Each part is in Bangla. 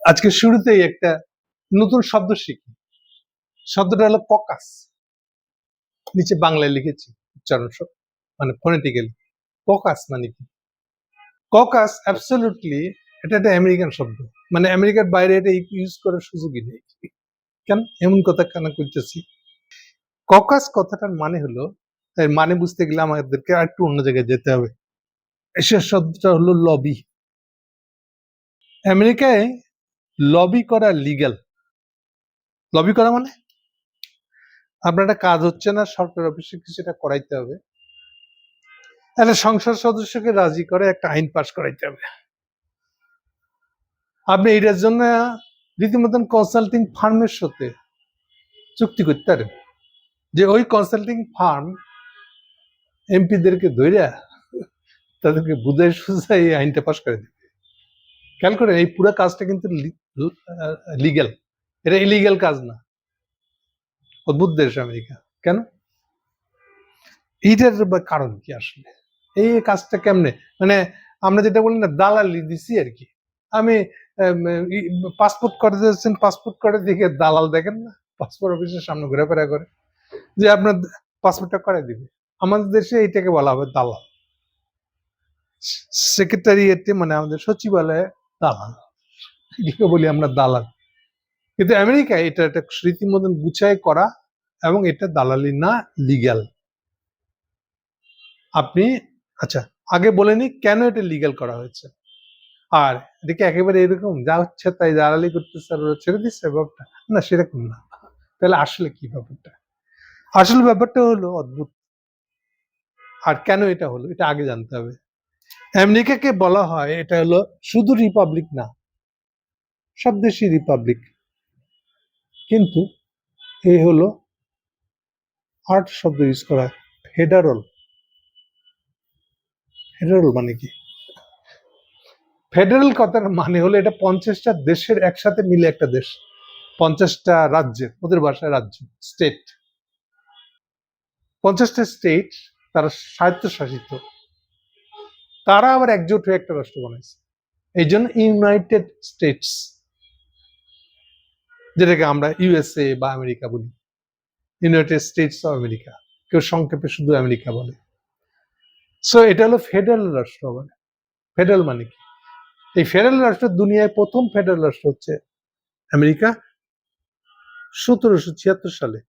আজকে শুরুতেই একটা নতুন শব্দ শিখি। শব্দটা হলো ককাস। নিচে বাংলায় লিখেছি উচ্চারণ মানে ফোনেটিক্যালি। ককাস মানে কি? ককাস অ্যাবসলিউটলি এটা একটা আমেরিকান শব্দ। মানে আমেরিকার বাইরে এটা ইউজ করার সুযোগই নেই। কেন এমন কথা কেন করতেছি? ককাস কথাটার মানে হলো, এর মানে বুঝতে গেলে আমাদেরকে আর একটু অন্য জায়গায় যেতে হবে। এসের শব্দটা হলো লবি। আমেরিকায় লবি করা লিগ্যাল। লবি করা মানে আপনার একটা কাজ হচ্ছে না, সরকার অফিসে কিছুটা করাইতে হবে, একটা সংসদ সদস্যকে রাজি করে একটা আইন পাশ করাইতে হবে। আপনি এটার জন্য রীতিমতন কনসাল্টিং ফার্মের সাথে চুক্তি করতে পারেন, যে ওই কনসাল্টিং ফার্ম এমপিদেরকে ধইরা তাদেরকে বুঝাই সুঝাই এই আইনটা পাশ করে দেবে। খেয়াল করেন, এই পুরো কাজটা কিন্তু লিগ্যাল, এটা ইলিগ্যাল কাজ না। অদ্ভুত দেশ আমেরিকা। কেন? এইটার কারণ কি আসলে? এই কাজটা কেমনে, মানে আমরা যেটা বলি না, দালালি দিছি আর কি। আমি পাসপোর্ট করে দিয়েছেন, পাসপোর্ট করে দেখে দালাল দেখেন না, পাসপোর্ট অফিসের সামনে ঘোরাফেরা করে যে আপনার পাসপোর্টটা করে দিবে। আমাদের দেশে এইটাকে বলা হবে দালাল। সেক্রেটারিয়েটে মানে আমাদের সচিবালয়ে দালাল, এটাকে বলি আমরা দালাল। কিন্তু আমেরিকায় এটা একটা রীতিমতন গুছাই করা, এবং এটা দালালি না, লিগ্যাল। আপনি আচ্ছা আগে বলেনি কেন এটা লিগ্যাল করা হয়েছে। আর এদিকে একেবারে এরকম যা হচ্ছে তাই দালালি করতেছে আর ছেড়ে দিচ্ছে ব্যাপারটা, না সেরকম না। তাহলে আসলে কি ব্যাপারটা? আসলে ব্যাপারটা হলো অদ্ভুত। আর কেন এটা হলো এটা আগে জানতে হবে। আমেরিকাকে বলা হয় এটা হলো শুধু রিপাবলিক না, সব দেশই রিপাবলিক, কিন্তু এই হলো আর্ট শব্দ ইউজ করা, ফেডারাল। ফেডারাল মানে কি? ফেডারেল কথার মানে হলো এটা 50টা দেশের একসাথে মিলে একটা দেশ। 50টা রাজ্যের, ওদের ভাষায় রাজ্য, স্টেট। 50টা স্টেট তারা স্বায়ত্তশাসিত, তারা আবার একজোট হয়ে একটা রাষ্ট্র বানাইছে। এই জন্য ইউনাইটেড স্টেটস, যেটাকে আমরা ইউএসএ বা আমেরিকা বলি, ইউনাইটেড স্টেটস অফ আমেরিকা, কেউ সংক্ষেপে শুধু আমেরিকা বলে। সো এটা হলো ফেডারেল রাষ্ট্র। মানে ফেডারেল মানে কি? এই ফেডারেল রাষ্ট্র, দুনিয়ায় প্রথম ফেডারেল রাষ্ট্র হচ্ছে আমেরিকা, 1776 সালে।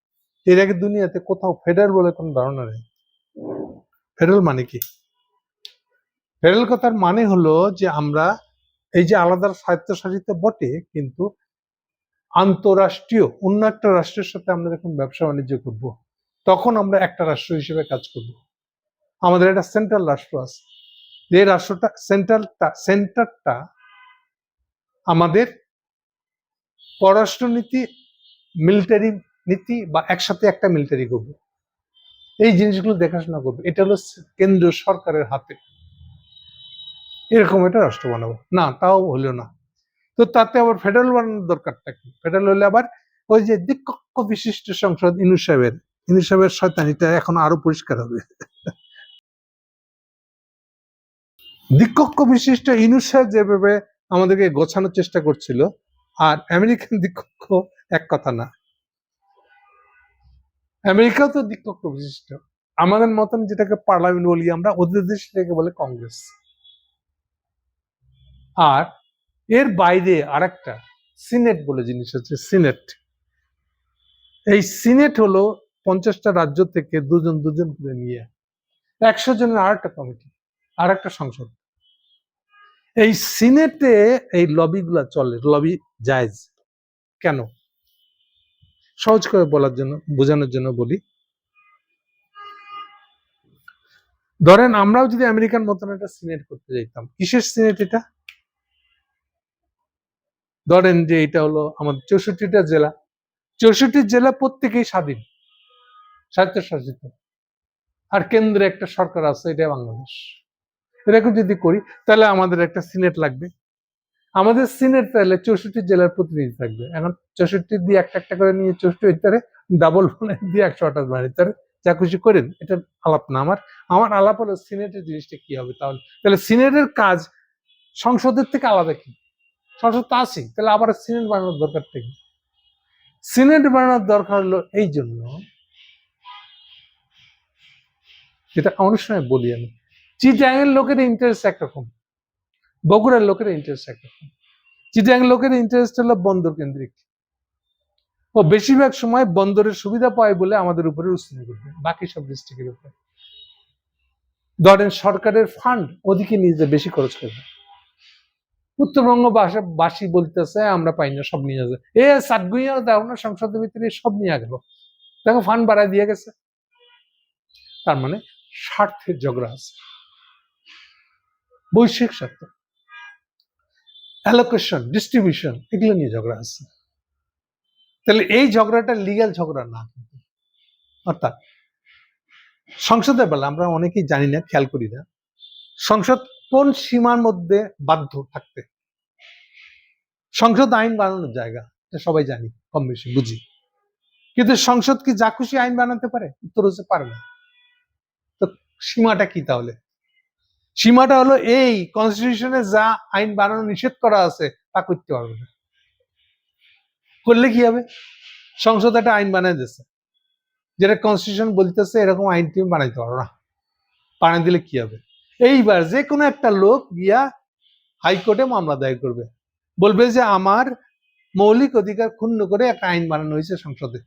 এর আগে দুনিয়াতে কোথাও ফেডারেল বলে কোনো ধারণা নেই। ফেডারেল মানে কি? ফেডারেল কথার মানে হলো যে আমরা এই যে আলাদা স্বায়ত্তশাসিত বটে, কিন্তু আন্তরাষ্ট্রীয় অন্য একটা রাষ্ট্রের সাথে আমরা যখন ব্যবসা বাণিজ্য করব, তখন আমরা একটা রাষ্ট্র হিসেবে কাজ করব। আমাদের একটা সেন্ট্রাল রাষ্ট্র আছে, যে রাষ্ট্রটা সেন্টারটা আমাদের পররাষ্ট্রনীতি, মিলিটারি নীতি, বা একসাথে একটা মিলিটারি করব, এই জিনিসগুলো দেখাশোনা করবে। এটা হলো কেন্দ্রীয় সরকারের হাতে। এরকম একটা রাষ্ট্র বানাবো না, তাও হলো না। তো তাতে আবার ফেডারেল বানানোর দরকারটা কি? ফেডারেল হলে আবার ওই যে দ্বিকক্ষ বিশিষ্ট সংসদ, ইউনূস সাহেবের শয়তানিটা এখন আরো পরিষ্কার হবে। দ্বিকক্ষ বিশিষ্ট ইউনূস সাহেব যেভাবে আমাদেরকে গোছানোর চেষ্টা করছিল, আর আমেরিকান দ্বিকক্ষ এক কথা না। আমেরিকাও তো দ্বিকক্ষ বিশিষ্ট। আমাদের মতন যেটাকে পার্লামেন্ট বলি আমরা, ওদের দেশে সেটাকে বলে কংগ্রেস। আর এর বাইরে আরেকটা সিনেট বলে জিনিস আছে, সিনেট। এই সিনেট হলো 50টা রাজ্য থেকে দুজন দুজন করে নিয়ে 100 জনের আর একটা কমিটি, আর একটা সংসদ। এই সিনেটে এই লবি গুলা চলে, লবি জায়েজ। কেন? সহজ করে বলার জন্য, বোঝানোর জন্য বলি। ধরেন আমরাও যদি আমেরিকান মতন একটা সিনেট করতে যাইতাম, কিসের সিনেট এটা? ধরেন যে এটা হলো আমাদের 64টা জেলা, 64 জেলা প্রত্যেকেই স্বাধীন, স্বায়ত্তশাসিত, আর কেন্দ্রে একটা সরকার আছে, এটা বাংলাদেশ। এরকম যদি করি, তাহলে আমাদের একটা সিনেট লাগবে। আমাদের সিনেট তাহলে 64 জেলার প্রতিনিধি থাকবে। এখন 64 দিয়ে একটা একটা করে নিয়ে 64 ডাবল দিয়ে 128 বানাইতে, যা খুশি করেন, এটা আলাপ না। আমার আলাপ হলো সিনেটের জিনিসটা কি হবে। তাহলে তাহলে সিনেটের কাজ সংসদের থেকে আলাদা কি? সংসদ তো আছেই, তাহলে আবার সিনেট বানানোর দরকারটা কি? সিনেট বানানোর দরকার হলো এই জন্য, যেটা অনেক সময় বলি আমি, চিটাগাং লোকের ইন্টারেস্ট একরকম, বগুড়ার লোকের ইন্টারেস্ট একরকম। চিটাগাং লোকের ইন্টারেস্ট হলো বন্দর কেন্দ্রিক, ও বেশিরভাগ সময় বন্দরের সুবিধা পায় বলে আমাদের উপরে উস্কানি করবে, বাকি সব ডিস্ট্রিক্টের উপরে। ধরেন সরকারের ফান্ড ওদিকে নিয়ে বেশি খরচ করবে, উত্তরবঙ্গ বাসী বলতেছে আমরা পাই না, সব নিয়ে যাবে, এ সাতগুইয়া দেও না সংসদের ভিতরে, সব নিয়ে গেল, দেখো ফান্ড বাড়ায় দিয়ে গেছে। তার মানে স্বার্থের ঝগড়া আছে, বৈশ্বিক স্বার্থ, অ্যালোকেশন, ডিস্ট্রিবিউশন, এগুলো নিয়ে ঝগড়া আছে। তাহলে এই ঝগড়াটা লিগ্যাল ঝগড়া না, অর্থাৎ সংসদের বেলা আমরা অনেকেই জানি না, খেয়াল করি না, সংসদ কোন সীমার মধ্যে বাধ্য থাকতে। সংসদ আইন বানানোর জায়গা, এটা সবাই জানি, কম বেশি বুঝি, কিন্তু সংসদ কি যা খুশি আইন বানাতে পারে? উত্তর হচ্ছে পারে না। তো সীমাটা কি তাহলে? সীমাটা হলো এই কনস্টিটিউশনে যা আইন বানানো নিষেধ করা আছে তা করতে পারবে না। করলে কি হবে? সংসদ একটা আইন বানাই দিচ্ছে, যেটা কনস্টিটিউশন বলতেছে এরকম আইন তুমি বানাইতে পারো না, বানাই দিলে কি হবে? এইবার যে কোনো একটা লোক গিয়া হাইকোর্টে মামলা দায়ের করবে, বলবে যে আমার মৌলিক অধিকার ক্ষুণ্ণ করে একটা আইন বানানো হয়েছে সংসদে,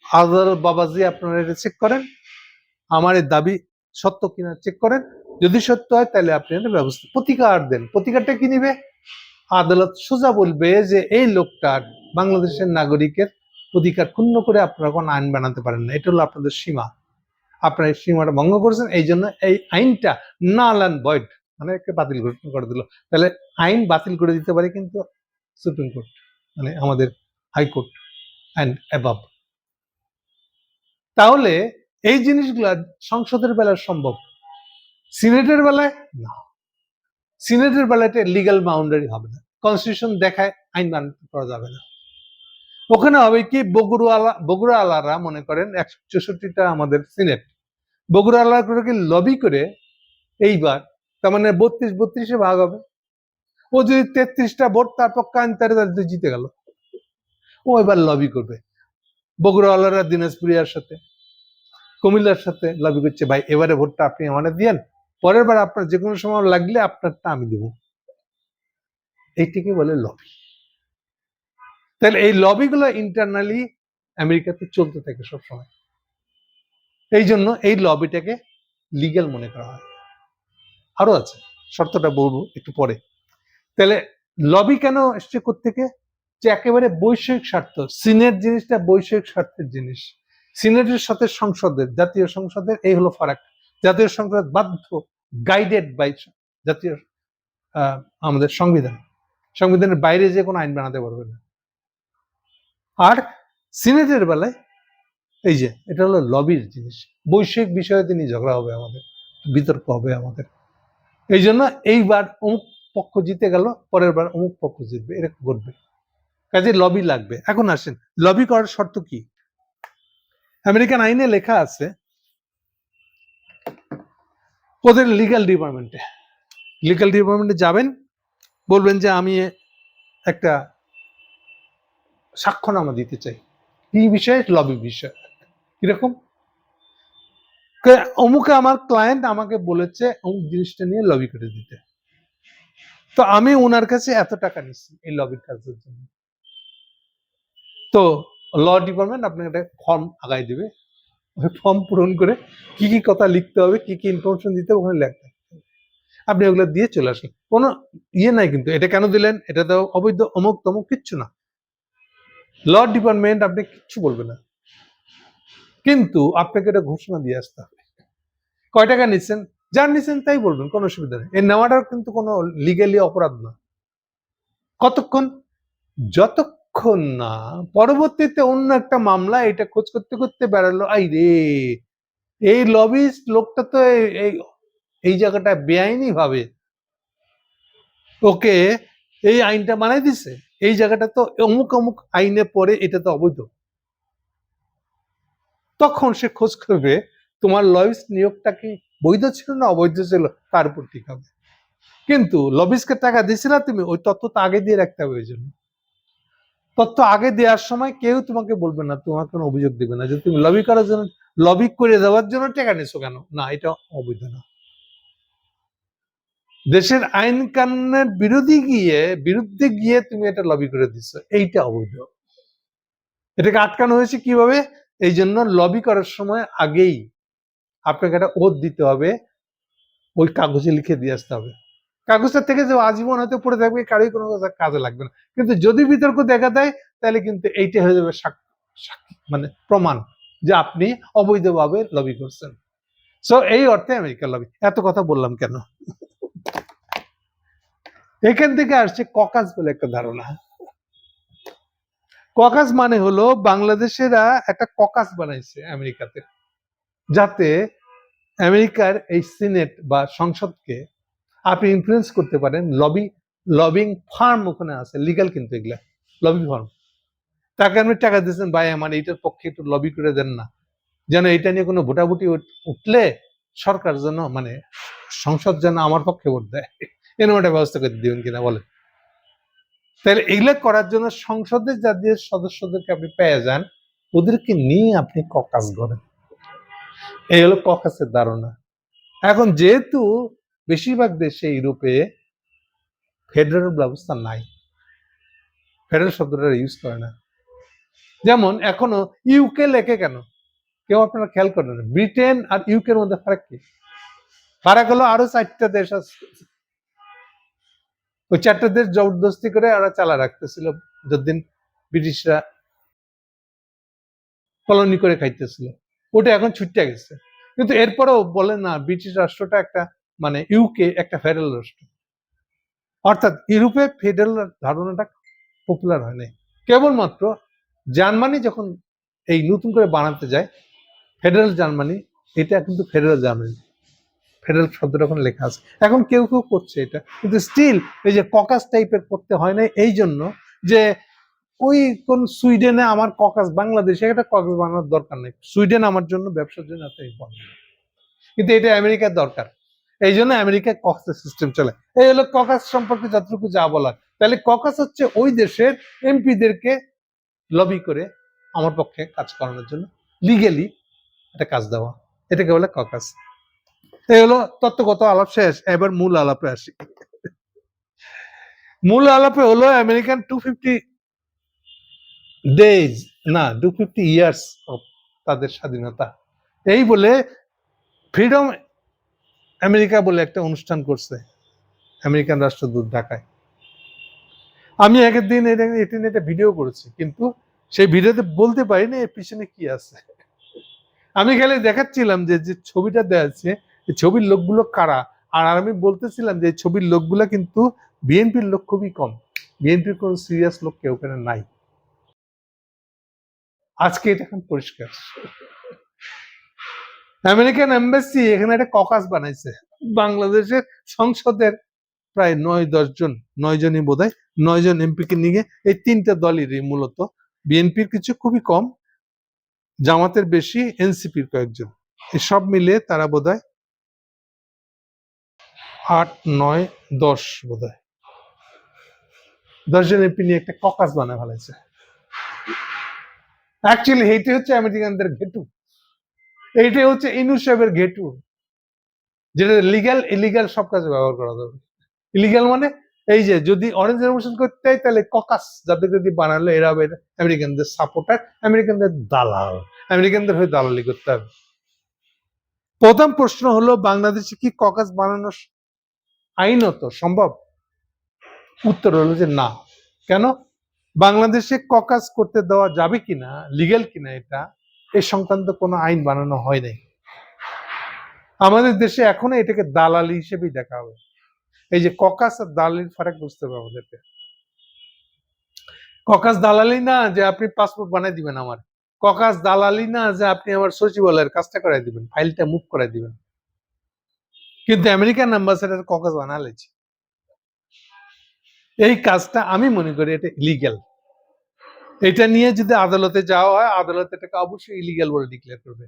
আদালত বাবাজি আপনারা এটা চেক করেন, আমার এই দাবি সত্য কিনা চেক করেন, যদি সত্য হয় তাহলে আপনি একটা ব্যবস্থা প্রতিকার দেন। প্রতিকারটা কি নিবে? আদালত সোজা বলবে যে এই লোকটার, বাংলাদেশের নাগরিকের অধিকার ক্ষুণ্ণ করে আপনারা কোনো আইন বানাতে পারেন না, এটা হলো আপনাদের সীমা, আপনারা এই সীমাটা ভঙ্গ করেছেন, এই জন্য এই আইনটা নাল অ্যান্ড ভয়েড, মানে বাতিল করে দিল। তাহলে আইন বাতিল করে দিতে পারে কিন্তু সুপ্রিম কোর্ট, মানে আমাদের হাইকোর্ট অ্যান্ড অ্যাবাভ। তাহলে এই জিনিসগুলা সংসদের বেলায় সম্ভব, সিনেটের বেলায় না। সিনেটের বেলায় লিগ্যাল বাউন্ডারি হবে না, কনস্টিটিউশন দেখায় আইন বানাতে করা যাবে না। ওখানে হবে কি, বগুড়া আলারা মনে করেন 164টা আমাদের সিনেট, বগুড়া আলারা করে কি লবি করে এইবার, তার মানে 32-32 ভাগ হবে, ও যদি 33টা ভোট তার পক্ষে আইন তাহলে জিতে গেল, ও এবার লবি করবে। বগুড়া আলারা দিনাজপুরিয়ার সাথে, কুমিল্লার সাথে লবি করছে, ভাই এবারে ভোটটা আপনি আমাদের দিয়েন, পরের বার আপনার যে কোনো সময় লাগলে আপনারটা আমি দেবো। এইটিকে বলে লবি। তাহলে এই লবিগুলো ইন্টারনালি আমেরিকাতে চলতে থাকে সবসময়, এই জন্য এই লবিটাকে লিগ্যাল মনে করা হয়। আরো আছে, শর্তটা বলবো একটু পরে। তাহলে লবি কেন এসছে কোত্থেকে? যে একেবারে বৈষয়িক স্বার্থ, সিনেট জিনিসটা বৈষয়িক স্বার্থের জিনিস, সিনেটের সাথে সংসদের, জাতীয় সংসদের এই হলো ফারাক। জাতীয় সংসদ বাধ্য, গাইডেড বাই জাতীয় আমাদের সংবিধান, সংবিধানের বাইরে যে কোনো আইন বানাতে পারবে না। আর সিনেটের বেলায় এই যে এটা হলো লবির জিনিস, বৈষয়িক বিষয়ে তিনি ঝগড়া হবে আমাদের, বিতর্ক হবে আমাদের, এই জন্য এইবার অমুক পক্ষ জিতে গেল, পরের বার অমুক পক্ষ জিতবে, এরকম ঘটবে, কাজে লবি লাগবে। এখন আসেন লবি করার শর্ত কি? আমেরিকান আইনে লেখা আছে, ওদের লিগ্যাল ডিপার্টমেন্টে যাবেন, বলবেন যে আমি একটা সাক্ষ্যনামা দিতে চাই, কি বিষয়ে? লবি বিষয়। কিরকম? অমুকে আমার ক্লায়েন্ট আমাকে বলেছে অমুক জিনিসটা নিয়ে লবি করে দিতে, তো আমি ওনার কাছে এত টাকা নিচ্ছি এই লবির কাজের জন্য। তো ল ডিপার্টমেন্ট আপনাকে একটা ফর্ম আগায় দিবে, ওই ফর্ম পূরণ করে কি কি কথা লিখতে হবে, কি কি ইনফরমেশন দিতে হবে ওখানে লেখা, আপনি ওগুলো দিয়ে চলে আসেন, কোনো ইয়ে নাই কিন্তু এটা কেন দিলেন, এটা তো অবৈধ, অমুক তমুক, কিচ্ছু না। ল ডিপার্টমেন্ট আপনি কিচ্ছু বলবে না, কিন্তু আপনাকে এটা ঘোষণা দিয়ে আসতে হবে। কয় টাকা নিচ্ছেন, যার নিচ্ছেন তাই বলবেন, কোনো অসুবিধা নেই, এর নেওয়াটাও কিন্তু কোনো লিগ্যালি অপরাধ না। কতক্ষণ? যতক্ষণ না পরবর্তীতে অন্য একটা মামলা এটা খোঁজ করতে করতে বেড়ালো, আই রে এই লবিস্ট লোকটা তো এই জায়গাটা বেআইনি ভাবে ওকে এই আইনটা বানাই দিছে, এই জায়গাটা তো অমুক অমুক আইনে পড়ে, এটা তো অবৈধ। তখন সে খোঁজ করবে তোমার লবিস্ট নিয়োগটা কি বৈধ ছিল না অবৈধ ছিল, তার উপর ঠিক হবে। কিন্তু লবিস্টকে টাকা দিছিলা তুমি, ওই তথ্য তো আগে দিয়ে রাখতে হবে। ওই জন্য তথ্য আগে দেওয়ার সময় কেউ তোমাকে বলবে না, তোমার কোনো অভিযোগ দিবে না যে তুমি লবি করার জন্য, লবি করে দেওয়ার জন্য টাকা নিছো কেন, না এটা অবৈধ না। দেশের আইন কানুনের বিরুদ্ধে গিয়ে তুমি এটা লবি করে দিচ্ছ, এইটা অবৈধ। এটাকে আটকানো হয়েছে কিভাবে? এই জন্য লবি করার সময় আগেই আপনাকে একটা ওথ দিতে হবে, ওই কাগজে লিখে দিয়ে আসতে হবে। কাগজটা থেকে যে আজীবন হয়তো পড়ে থাকবে, কারোই কোনো কাজে লাগবে না। কিন্তু যদি বিতর্ক দেখা দেয়, তাহলে কিন্তু এইটা হয়ে যাবে মানে প্রমাণ যে আপনি অবৈধভাবে লবি করছেন। সো এই অর্থে আমেরিকার লবি। এত কথা বললাম কেন? এখান থেকে আসছে ককাস বলে একটা ধারণা। ককাস মানে হলো বাংলাদেশেরা একটা ককাস বানাইছে আমেরিকাতে, যাতে আমেরিকার এই সিনেট বা সংসদকে আপনি ইনফ্লুয়েন্স করতে পারেন। লবিং ফার্ম ওখানে আছে, লিগাল কিন্তু এগুলা লবি ফার্ম। তাকে আপনি টাকা দিচ্ছেন, ভাই আমার এইটার পক্ষে একটু লবি করে দেন না, যেন এটা নিয়ে কোনো ভোটাভুটি উঠলে সরকার যেন মানে সংসদ যেন আমার পক্ষে ভোট দেয়, এরকম একটা ব্যবস্থা করে দিবেন কিনা বলে। তাহলে এগুলো করার জন্য সংসদের যাদের সদস্যদেরকে আপনি পেয়ে যান, ওদেরকে নিয়ে আপনি ককাস করেন। এই হলো ককাসের ধারণা। এখন যেহেতু বেশিরভাগ দেশে ইউরোপে ফেডারেল ব্যবস্থা নাই, ফেডারেল শব্দটা ইউজ করে না। যেমন এখনো ইউকে লেখে কেন, কেউ আপনারা খেয়াল করেন? ব্রিটেন আর ইউকের মধ্যে ফারাক কি? ফারাক হলো আরো 4টা দেশ আছে, ওই 4টা দেশ জবরদস্তি করে ওরা চালা রাখতেছিল যতদিন ব্রিটিশরা কলোনি করে খাইতেছিল। ওটা এখন ছুটে গেছে, কিন্তু এরপরেও বলে না ব্রিটিশ রাষ্ট্রটা একটা মানে ইউকে একটা ফেডারেল রাষ্ট্র। অর্থাৎ ইউরোপে ফেডারেল ধারণাটা পপুলার হয় নাই। কেবলমাত্র জার্মানি যখন এই নতুন করে বানাতে যায় ফেডারেল জার্মানি, এটা কিন্তু ফেডারেল জার্মানি, ফেডারেল শব্দটা ওখানে লেখা আছে। এখন কেউ কেউ করছে এটা, কিন্তু স্টিল এই যে ককাস টাইপের করতে হয় না, এই জন্য যে ওই কোন সুইডেনে আমার ককাস, বাংলাদেশে একটা ককাস বানানোর দরকার নেই। সুইডেন আমার জন্য ব্যবসার জন্য এত ইম্পর্টেন্ট, কিন্তু এটা আমেরিকার দরকার। এই জন্য আমেরিকায় ককাস সিস্টেম চলে। এই হলো ককাস সম্পর্কে যতটুকু যা বলার। তাহলে ককাস হচ্ছে ওই দেশের এমপিদেরকে লবি করে আমার পক্ষে কাজ করানোর জন্য লিগেলি একটা কাজ দেওয়া, এটাকে বলে ককাস। এই হলো তত্ত্বগত আলাপ শেষ, এবার মূল আলাপে আসি। মূল আলাপে হলো আমেরিকান 250 ডেজ না 250 ইয়ার্স অফ তাদের স্বাধীনতা। এই বলে ফ্রিডম আমেরিকা বলে একটা অনুষ্ঠান করছে আমেরিকান রাষ্ট্রদূত ঢাকায়। আমি আগের দিন এটা নিয়ে একটা ভিডিও করেছি, কিন্তু সেই ভিডিওতে বলতে পারিনি এর পিছনে কি আছে। আমি খালি দেখাচ্ছিলাম যে যে ছবিটা দেওয়া আছে, এই ছবির লোকগুলো কারা। আর আমি বলতেছিলাম যে ছবির লোকগুলো কিন্তু বিএনপির লোক খুবই কম, বিএনপির কোন সিরিয়াস লোক কেউ ওখানে নাই। আজকে এটা এখন পরিষ্কার। আমেরিকান এম্বাসি এখানে একটা ককাস বানাইছে, বাংলাদেশের সংসদের প্রায় 9-10 জন, 9 জনই বোধহয়, 9 জন এমপিকে নিয়ে এই 3টা দলেরই মূলত, বিএনপির কিছু খুবই কম, জামাতের বেশি, এনসিপির কয়েকজন, সব মিলিয়ে তারা বোধহয় 8, 9, 10 বোধহয় 10 জন এমপি নিয়ে একটা ককাস বানায় ফেলাইছে। অ্যাকচুয়ালি এইটা হচ্ছে আমেরিকানদের ঘেটু, এইটাই হচ্ছে ইনু সাহেবের ঘেটু, যেটা লিগ্যাল ইলিগাল সব কাজে ব্যবহার করা যাবে। ইলিগাল মানে এই যে যদি অরেঞ্জ রেভলিউশন করতে হয়, তাহলে ককাস যাদের যদি বানালো এরা হবে আমেরিকানদের সাপোর্টার, আমেরিকানদের দালাল, আমেরিকানদের হয়ে দালালি করতে হবে। প্রথম প্রশ্ন হলো বাংলাদেশে কি ককাস বানানো আইনত সম্ভব? উত্তর হলো যে না। কেন? বাংলাদেশে ককাস করতে দেওয়া যাবে কিনা, লিগ্যাল কিনা এটা এ সংক্রান্ত কোনো আইন বানানো হয় নাই। আমাদের দেশে এখনো এটাকে দালালি হিসেবেই দেখা হবে। এই যে ককাস আর দালালির ফারাক বুঝতে হবে আমাদেরকে। ককাস দালালি না যে আপনি পাসপোর্ট বানাই দিবেন আমার, ককাস দালালি না যে আপনি আমার সচিবালয়ের কাজটা করাই দিবেন, ফাইলটা মুভ করাই দিবেন। কিন্তু আমেরিকান অ্যাম্বাসেডার ককাস বানালেছে, এই কাজটা আমি মনে করি এটা ইলিগ্যাল। এটা নিয়ে যদি আদালতে যাওয়া হয়, আদালত এটাকে অবশ্যই ইলিগ্যাল বলে ডিক্লেয়ার করবে।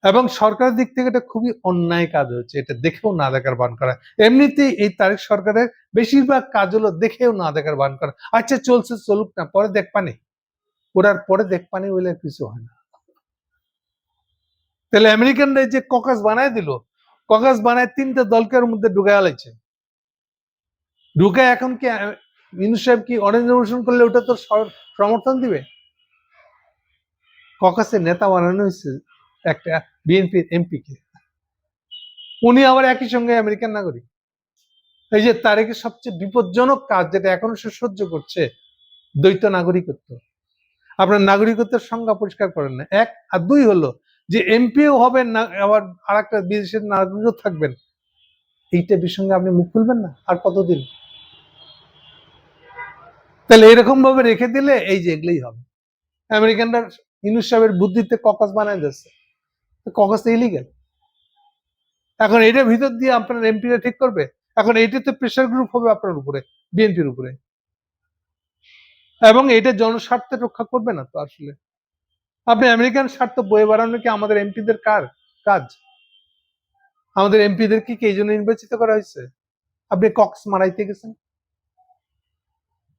এবং সরকারের দিক থেকে এটা খুবই অন্যায় কাজ হচ্ছে, এটা দেখেও না দেখার ভান করা। এমনিতেই এই তারেক সরকারের বেশিরভাগ কাজ হলো দেখেও না দেখার ভান করা। আচ্ছা চলছে চলুক না, পরে দেখপানি, ওরার পরে দেখপানি হইলে কিছু হয় না। তাহলে আমেরিকানরা যে ককাস বানায় দিল, ককাস বানায় 3টা দলকের মধ্যে ঢুকায় আলাইছে, ঢুকায় এখন কি ইউনূস সাহেব কি অরেঞ্জ রেভলিউশন করলে ওটা তো সমর্থন দিবে? ককাসের নেতা বানানো হয়েছে একটা বিএনপির এমপি কে, উনি আবার একই সঙ্গে আমেরিকান নাগরিক। এই যে তারেকের সবচেয়ে বিপজ্জনক কাজ যেটা এখনো সে সহ্য করছে, দ্বৈত নাগরিকত্ব। আপনার নাগরিকত্বের সংজ্ঞা পরিষ্কার করেন না, 1 আর 2 হলো যে এমপিও হবেন না, আবার আর একটা বিদেশের নাগরিকও থাকবেন, এইটা বিষয়ে আপনি মুখ খুলবেন না আর কতদিন? তাহলে এরকম ভাবে রেখে দিলে এই যে এগুলোই হবে। আমেরিকানরা ইউনূস সাহেবের বুদ্ধিতে ককাস বানায় দিচ্ছে, ককাস ইলিগাল। এখন এটার ভিতর দিয়ে আপনার এমপিরা ঠিক করবে? এখন এটাতে প্রেসার গ্রুপ হবে আপনার উপরে, বিএনপির উপরে, এবং এটা জনস্বার্থে রক্ষা করবে না তো আসলে। আপনি আমেরিকান স্বার্থ বয়ে বেড়ানো কি আমাদের এমপিদের কাজ? আমাদের এমপিদের কি এই জন্য নির্বাচিত করা হয়েছে? আপনি কক্স মারাইতে গেছেন।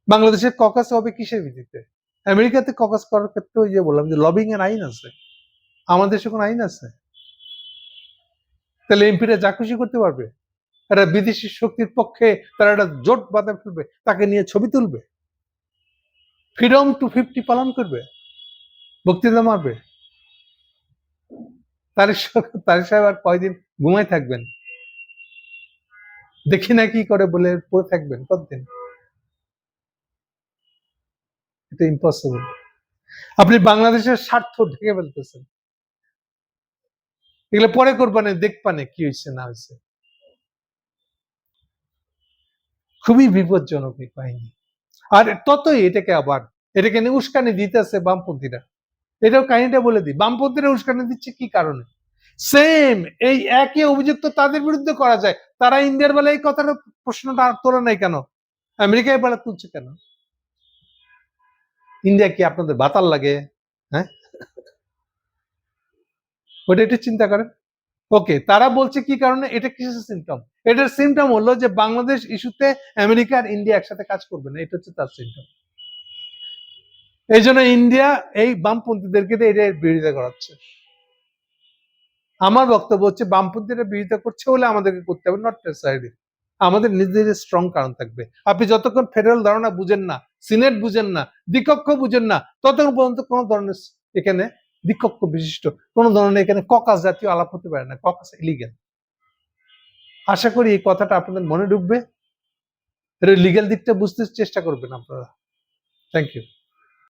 বাংলাদেশের ককাস হবে কিসের ভিত্তিতে? আমেরিকাতে ককাস করার ক্ষেত্রে ওই যে বললাম যে লবিং এর আইন আছে, আমাদের দেশে কোনো আইন আছে? তাহলে এমপিরা যা খুশি করতে পারবে? একটা বিদেশি শক্তির পক্ষে তারা একটা জোট বাঁধা ফেলবে, তাকে নিয়ে ছবি তুলবে, ফ্রিডম টু 50 পালন করবে, বক্তৃতা মারবে। তারেক সাহেব আর কয়দিন ঘুমাই থাকবেন? দেখি না কি করে বলে পড়ে থাকবেন কতদিন? এটা ইম্পসিবল। আপনি বাংলাদেশের স্বার্থ ঢেকে ফেলতেছেন, এগুলো পরে করবানে দেখবানে কি হয়েছে না হয়েছে। খুবই বিপজ্জনক এই কাহিনী। আর ততই এটাকে নিয়ে উস্কানি দিতেছে বামপন্থীরা। এটাও কাহিনীটা বলে দিই, বামপন্থীরা উস্কানি দিচ্ছে কি কারণে? সেম এই একই অভিযোগ তো তাদের বিরুদ্ধে করা যায়। তারা ইন্ডিয়ার বেলায় এই কথাটা প্রশ্নটা তোলে নাই কেন? আমেরিকায় বেলা তুলছে কেন? ইন্ডিয়া কি আপনাদের বাতাল লাগে? হ্যাঁ, ওটা একটু চিন্তা করেন। ওকে, তারা বলছে কি কারণে? এটা কিসের সিমটম? এটার সিমটম হলো যে বাংলাদেশ ইস্যুতে আমেরিকা আর ইন্ডিয়া একসাথে কাজ করবে না, এটা হচ্ছে তার সিমটম। এই জন্য ইন্ডিয়া এই বামপন্থীদেরকে দিয়ে এটার বিরোধিতা করাচ্ছে। আমার বক্তব্য হচ্ছে বামপন্থীরা বিরোধিতা করছে বলে আমাদেরকে করতে হবে, নট নেসেসারিলি। আমাদের নিজেদের স্ট্রং কারণ থাকবে। আপনি যতক্ষণ ফেডারেল ধারণা বুঝেন না, সিনেট বুঝেন না, দ্বিকক্ষ বুঝেন না, ততক্ষণ পর্যন্ত কোন ধরনের এখানে দ্বিকক্ষ বিশিষ্ট কোন ধরনের এখানে ককাস জাতীয় আলাপ হতে পারে না। Caucus illegal. আশা করি এই কথাটা আপনাদের মনে ঢুকবে, এর লিগ্যাল দিকটা বুঝতে চেষ্টা করবেন আপনারা। Thank you.